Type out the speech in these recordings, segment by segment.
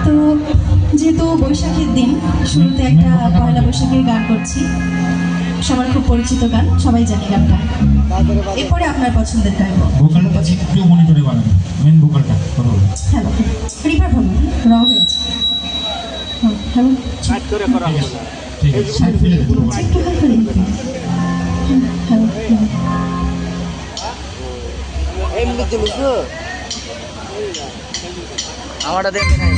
তো যেহেতু বৈশাখের দিন শুরুতে একটা পয়লা বৈশাখের গান করছি, সবার খুব পরিচিত গান, সবাই জানি গানটা। এরপরে আপনার পছন্দের গান। ভোকালটা একটু মনিটরে বানাবেন, মেন ভোকালটা কথা বলুন। হ্যালো, রিভার বলুন, র হয়েছে। হ্যালো, কাট করে করা হবে না। ঠিক আছে, সাইড ফেলে দেন। একটু হালকা দিন। হ্যালো, এমনি দিলুস আমারটা দেখবে নাই।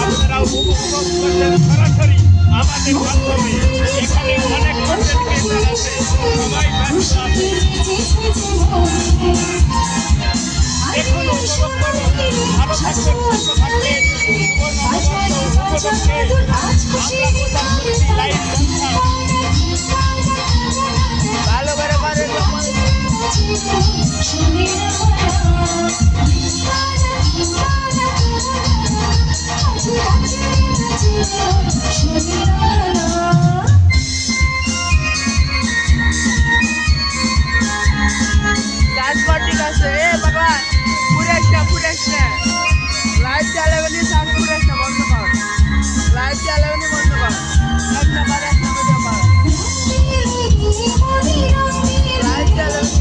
আপনারাও উপভোগ করছেন সরাসরি আমাদের মাধ্যমে। এখানে অনেক কন্টেন্ট ক্রিয়েটর আছে, সবাই ব্যস্ত আছে। দেখুন, উপভোগ করুন, ভালো থাকবেন, সুস্থ থাকবেন। উপলক্ষে আমরা প্রচার করছি লাইভ কনসার্ট। ভালো করে করে ঠিক আছে। এ ভগবান, পুরে আসছে লাইভ চালাবেনি, সাউন্ড পুরে আসছে, বন্ধ কর। লাইভ চালাবেনি, বন্ধ কর। একটা বার একটা ভিডিও কর। লাইভ চালাবেনি।